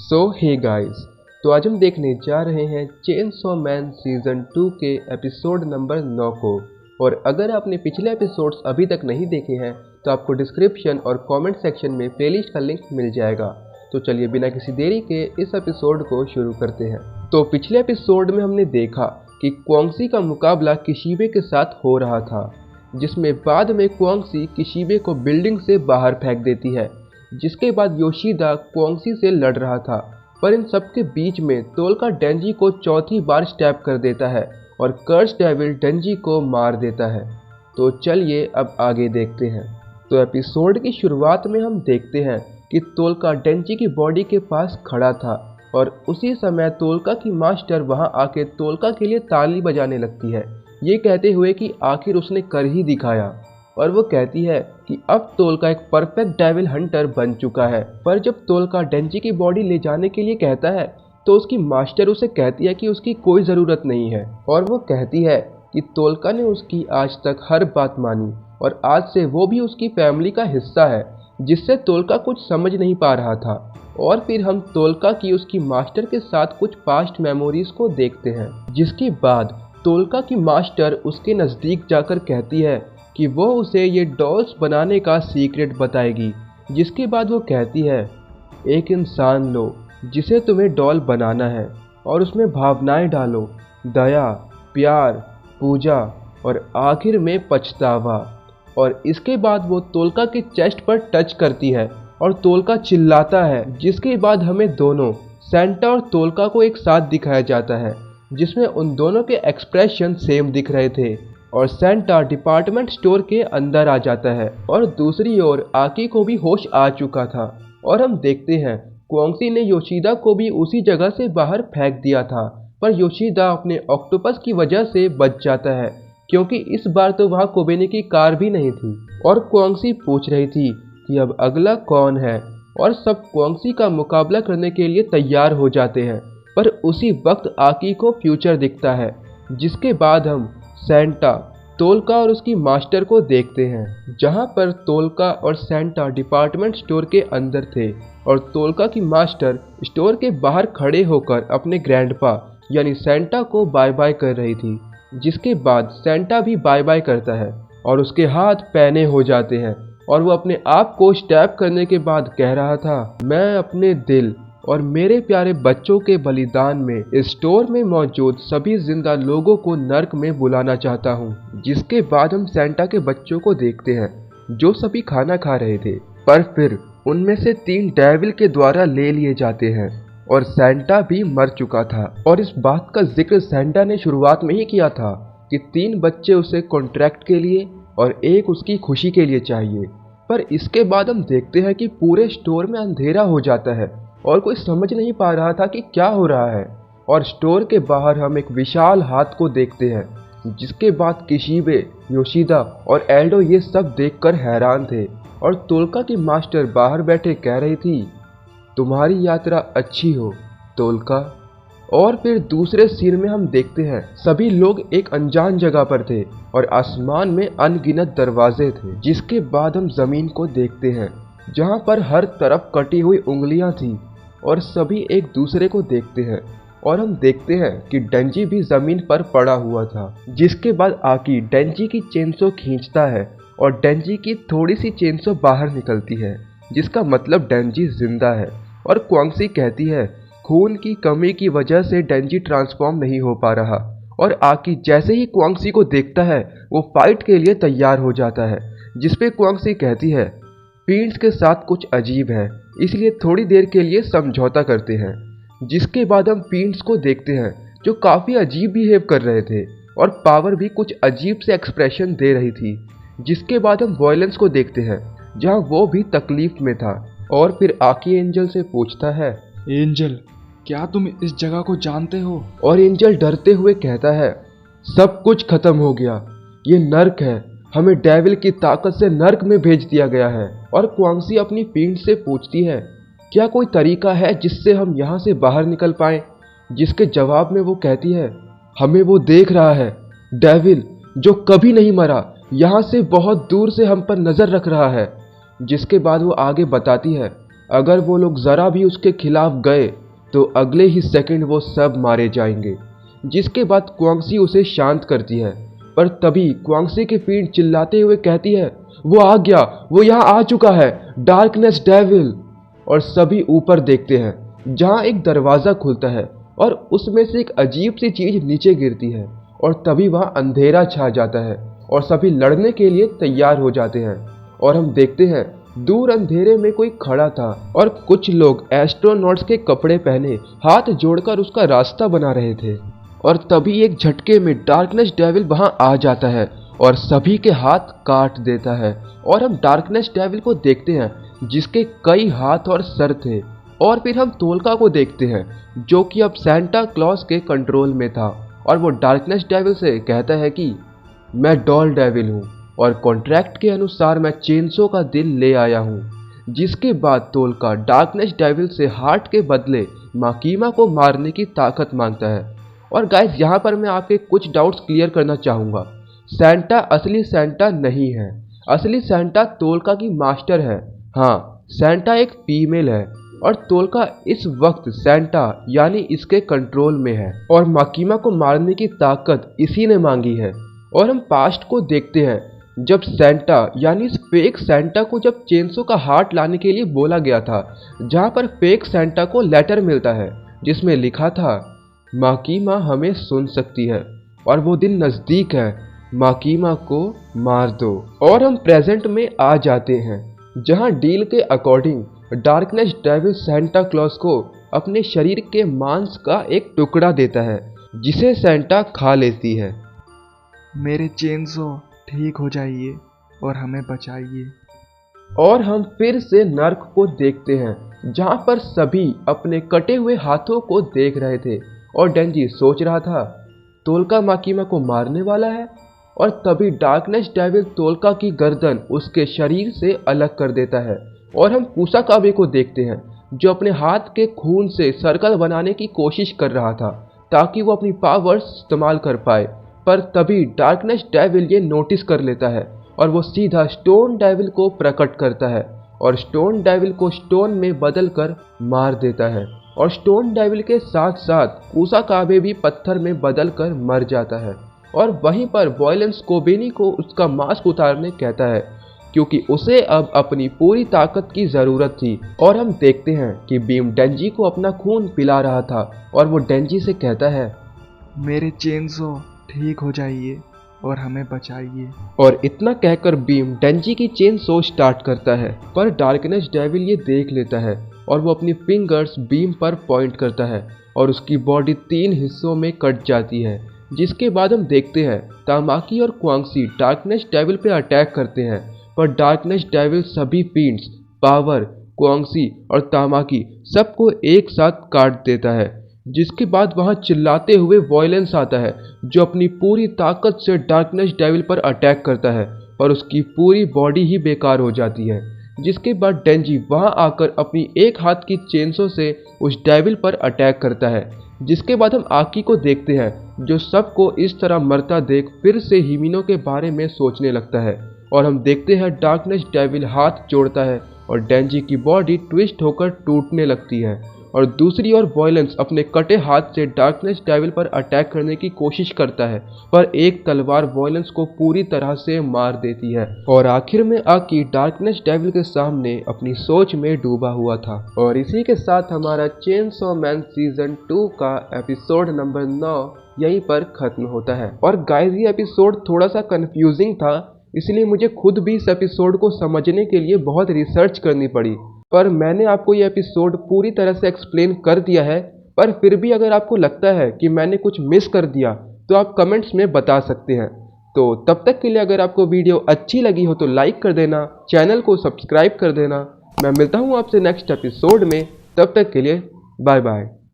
Hey guys, तो आज हम देखने जा रहे हैं चेनसॉ मैन सीजन 2 के एपिसोड नंबर 9 को। और अगर आपने पिछले एपिसोड्स अभी तक नहीं देखे हैं तो आपको डिस्क्रिप्शन और कमेंट सेक्शन में प्लेलिस्ट का लिंक मिल जाएगा। तो चलिए बिना किसी देरी के इस एपिसोड को शुरू करते हैं। तो पिछले एपिसोड में हमने देखा कि क्वांगसी का मुकाबला किशिबे के साथ हो रहा था, जिसमें बाद में क्वांगसी किशिबे को बिल्डिंग से बाहर फेंक देती है। जिसके बाद योशिदा क्वांगसी से लड़ रहा था, पर इन सब के बीच में तोल्का डेंजी को चौथी बार स्टैब कर देता है और कर्स डेविल डेंजी को मार देता है। तो चलिए अब आगे देखते हैं। तो एपिसोड की शुरुआत में हम देखते हैं कि तोल्का डेंजी की बॉडी के पास खड़ा था और उसी समय तोल्का की मास्टर वहां आके तोल्का के लिए ताली बजाने लगती है, ये कहते हुए कि आखिर उसने कर ही दिखाया। और वो कहती है कि अब तोल्का एक परफेक्ट डेविल हंटर बन चुका है। पर जब तोल्का डेंजी की बॉडी ले जाने के लिए कहता है तो उसकी मास्टर उसे कहती है कि उसकी कोई ज़रूरत नहीं है। और वो कहती है कि तोल्का ने उसकी आज तक हर बात मानी और आज से वो भी उसकी फैमिली का हिस्सा है, जिससे तोल्का कुछ समझ नहीं पा रहा था। और फिर हम तोल्का की उसकी मास्टर के साथ कुछ पास्ट मेमोरीज को देखते हैं, जिसके बाद तोल्का की मास्टर उसके नज़दीक जाकर कहती है कि वो उसे ये डॉल्स बनाने का सीक्रेट बताएगी। जिसके बाद वो कहती है, एक इंसान लो जिसे तुम्हें डॉल बनाना है और उसमें भावनाएं डालो, दया, प्यार, पूजा और आखिर में पछतावा। और इसके बाद वो तोल्का के चेस्ट पर टच करती है और तोल्का चिल्लाता है। जिसके बाद हमें दोनों सेंटा और तोल्का को एक साथ दिखाया जाता है, जिसमें उन दोनों के एक्सप्रेशन सेम दिख रहे थे। और सेंटा डिपार्टमेंट स्टोर के अंदर आ जाता है और दूसरी ओर आकी को भी होश आ चुका था। और हम देखते हैं क्वांगसी ने योशिदा को भी उसी जगह से बाहर फेंक दिया था, पर योशिदा अपने ऑक्टोपस की वजह से बच जाता है, क्योंकि इस बार तो वहाँ कोबेने की कार भी नहीं थी। और क्वांगसी पूछ रही थी कि अब अगला कौन है, और सब क्वांगसी का मुकाबला करने के लिए तैयार हो जाते हैं। पर उसी वक्त आकी को फ्यूचर दिखता है। जिसके बाद हम सेंटा, तोल्का और उसकी मास्टर को देखते हैं, जहां पर तोल्का और सेंटा डिपार्टमेंट स्टोर के अंदर थे और तोल्का की मास्टर स्टोर के बाहर खड़े होकर अपने ग्रैंडपा यानी सेंटा को बाय बाय कर रही थी। जिसके बाद सेंटा भी बाय बाय करता है और उसके हाथ पैने हो जाते हैं और वो अपने आप को स्टैब करने के बाद कह रहा था, मैं अपने दिल और मेरे प्यारे बच्चों के बलिदान में इस स्टोर में मौजूद सभी जिंदा लोगों को नर्क में बुलाना चाहता हूँ। जिसके बाद हम सेंटा के बच्चों को देखते हैं, जो सभी खाना खा रहे थे, पर फिर उनमें से 3 डेविल के द्वारा ले लिए जाते हैं और सेंटा भी मर चुका था। और इस बात का जिक्र सेंटा ने शुरुआत में ही किया था कि 3 बच्चे उसे कॉन्ट्रैक्ट के लिए और एक उसकी खुशी के लिए चाहिए। पर इसके बाद हम देखते हैं कि पूरे स्टोर में अंधेरा हो जाता है और कोई समझ नहीं पा रहा था कि क्या हो रहा है। और स्टोर के बाहर हम एक विशाल हाथ को देखते हैं। जिसके बाद किशिबे, योशिदा और एल्डो ये सब देखकर हैरान थे। और तोल्का की मास्टर बाहर बैठे कह रही थी, तुम्हारी यात्रा अच्छी हो तोल्का। और फिर दूसरे सीन में हम देखते हैं सभी लोग एक अनजान जगह पर थे और आसमान में अनगिनत दरवाजे थे। जिसके बाद हम जमीन को देखते हैं, जहां पर हर तरफ कटी हुई उंगलियां थी और सभी एक दूसरे को देखते हैं। और हम देखते हैं कि डेंजी भी जमीन पर पड़ा हुआ था। जिसके बाद आकी डेंजी की चेनसो खींचता है और डेंजी की थोड़ी सी चेनसो बाहर निकलती है, जिसका मतलब डेंजी जिंदा है। और क्वांगसी कहती है, खून की कमी की वजह से डेंजी ट्रांसफॉर्म नहीं हो पा रहा। और आकी जैसे ही क्वांगसी को देखता है वो फाइट के लिए तैयार हो जाता है। जिसपे क्वांगसी कहती है, पींट्स के साथ कुछ अजीब है, इसलिए थोड़ी देर के लिए समझौता करते हैं। जिसके बाद हम पींट्स को देखते हैं, जो काफ़ी अजीब बिहेव कर रहे थे और पावर भी कुछ अजीब से एक्सप्रेशन दे रही थी। जिसके बाद हम वॉयलेंस को देखते हैं, जहां वो भी तकलीफ में था। और फिर आकी एंजल से पूछता है, एंजल, क्या तुम इस जगह को जानते हो? और एंजल डरते हुए कहता है, सब कुछ खत्म हो गया, ये नर्क है, हमें डेविल की ताकत से नर्क में भेज दिया गया है। और क्वांगसी अपनी पीठ से पूछती है, क्या कोई तरीका है जिससे हम यहाँ से बाहर निकल पाएं? जिसके जवाब में वो कहती है, हमें वो देख रहा है, डेविल जो कभी नहीं मरा, यहाँ से बहुत दूर से हम पर नज़र रख रहा है। जिसके बाद वो आगे बताती है, अगर वो लोग ज़रा भी उसके खिलाफ गए तो अगले ही सेकंड वो सब मारे जाएंगे। जिसके बाद क्वांगसी उसे शांत करती है, पर तभी क्वांगसी की पीठ चिल्लाते हुए कहती है, वो आ गया, वो यहाँ आ चुका है, डार्कनेस डेविल। और सभी ऊपर देखते हैं जहाँ एक दरवाज़ा खुलता है और उसमें से एक अजीब सी चीज़ नीचे गिरती है और तभी वहाँ अंधेरा छा जाता है और सभी लड़ने के लिए तैयार हो जाते हैं। और हम देखते हैं दूर अंधेरे में कोई खड़ा था और कुछ लोग एस्ट्रोनॉट्स के कपड़े पहने हाथ जोड़कर उसका रास्ता बना रहे थे। और तभी एक झटके में डार्कनेस डेविल वहां आ जाता है और सभी के हाथ काट देता है। और हम डार्कनेस डेविल को देखते हैं जिसके कई हाथ और सर थे। और फिर हम तोलका को देखते हैं जो कि अब सेंटा क्लॉज के कंट्रोल में था और वो डार्कनेस डेविल से कहता है कि मैं डॉल डेविल हूँ और कॉन्ट्रैक्ट के अनुसार मैं चेनसो का दिल ले आया हूँ। जिसके बाद तोलका डार्कनेस डेविल से हार्ट के बदले माकीमा को मारने की ताकत मांगता है। और गाइस यहाँ पर मैं आपके कुछ डाउट्स क्लियर करना चाहूँगा। सेंटा असली सेंटा नहीं है, असली सेंटा तोलका की मास्टर है। हाँ, सेंटा एक फीमेल है और तोलका इस वक्त सेंटा यानी इसके कंट्रोल में है और माकीमा को मारने की ताकत इसी ने मांगी है। और हम पास्ट को देखते हैं जब सेंटा यानी इस फेक सेंटा को जब चेनसो का हार्ट लाने के लिए बोला गया था, जहाँ पर फेक सेंटा को लेटर मिलता है जिसमें लिखा था माकीमा हमें सुन सकती है और वो दिन नज़दीक है, माकीमा को मार दो। और हम प्रेजेंट में आ जाते हैं जहाँ डील के according darkness devil Santa Claus को अपने शरीर के मांस का एक टुकड़ा देता है जिसे सेंटा खा लेती है। मेरे चेनसो ठीक हो जाइए और हमें बचाइए। और हम फिर से नर्क को देखते हैं जहाँ पर सभी अपने कटे हुए हाथों को देख रहे थे और डेंजी सोच रहा था तोलका माकीमा को मारने वाला है। और तभी डार्कनेस डेविल तोलका की गर्दन उसके शरीर से अलग कर देता है। और हम कुसाकाबे को देखते हैं जो अपने हाथ के खून से सर्कल बनाने की कोशिश कर रहा था ताकि वो अपनी पावर्स इस्तेमाल कर पाए। पर तभी डार्कनेस डेविल ये नोटिस कर लेता है और वो सीधा स्टोन डेविल को प्रकट करता है और स्टोन डेविल को स्टोन में बदल कर मार देता है। और स्टोन डेविल के साथ साथ कुसाकाबे भी पत्थर में बदल कर मर जाता है। और वहीं पर वॉयलेंस कोबेनी को उसका मास्क उतारने कहता है क्योंकि उसे अब अपनी पूरी ताकत की ज़रूरत थी। और हम देखते हैं कि बीम डेंजी को अपना खून पिला रहा था और वो डेंजी से कहता है मेरे चेनसो ठीक हो जाइए और हमें बचाइए। और इतना कहकर बीम डेंजी की चेन सो स्टार्ट करता है, पर डार्कनेस डेविल ये देख लेता है और वो अपनी फिंगर्स बीम पर पॉइंट करता है और उसकी बॉडी 3 हिस्सों में कट जाती है। जिसके बाद हम देखते हैं तामाकी और क्वांगसी डार्कनेस डेविल पे अटैक करते हैं, पर डार्कनेस डेविल सभी फील्ड्स, पावर, क्वांगसी और तामाकी सबको एक साथ काट देता है। जिसके बाद वहां चिल्लाते हुए वॉयलेंस आता है जो अपनी पूरी ताकत से डार्कनेस डेविल पर अटैक करता है और उसकी पूरी बॉडी ही बेकार हो जाती है। जिसके बाद डेंजी वहां आकर अपनी एक हाथ की चेनसो से उस डेविल पर अटैक करता है। जिसके बाद हम आकी को देखते हैं जो सबको इस तरह मरता देख फिर से हिमिनो के बारे में सोचने लगता है। और हम देखते हैं डार्कनेस डेविल हाथ जोड़ता है और डेंजी की बॉडी ट्विस्ट होकर टूटने लगती है। और दूसरी ओर वॉयलेंस अपने कटे हाथ से डार्कनेस डेविल पर अटैक करने की कोशिश करता है, पर एक तलवार वॉयलेंस को पूरी तरह से मार देती है। और आखिर में आकी डार्कनेस डेविल के सामने अपनी सोच में डूबा हुआ था। और इसी के साथ हमारा चेनसो मैन सीजन 2 का एपिसोड नंबर 9 यहीं पर खत्म होता है। और गाइस ये एपिसोड थोड़ा सा कंफ्यूजिंग था, इसलिए मुझे खुद भी इस एपिसोड को समझने के लिए बहुत रिसर्च करनी पड़ी, पर मैंने आपको ये एपिसोड पूरी तरह से एक्सप्लेन कर दिया है। पर फिर भी अगर आपको लगता है कि मैंने कुछ मिस कर दिया तो आप कमेंट्स में बता सकते हैं। तो तब तक के लिए अगर आपको वीडियो अच्छी लगी हो तो लाइक कर देना, चैनल को सब्सक्राइब कर देना। मैं मिलता हूँ आपसे नेक्स्ट एपिसोड में, तब तक के लिए बाय बाय।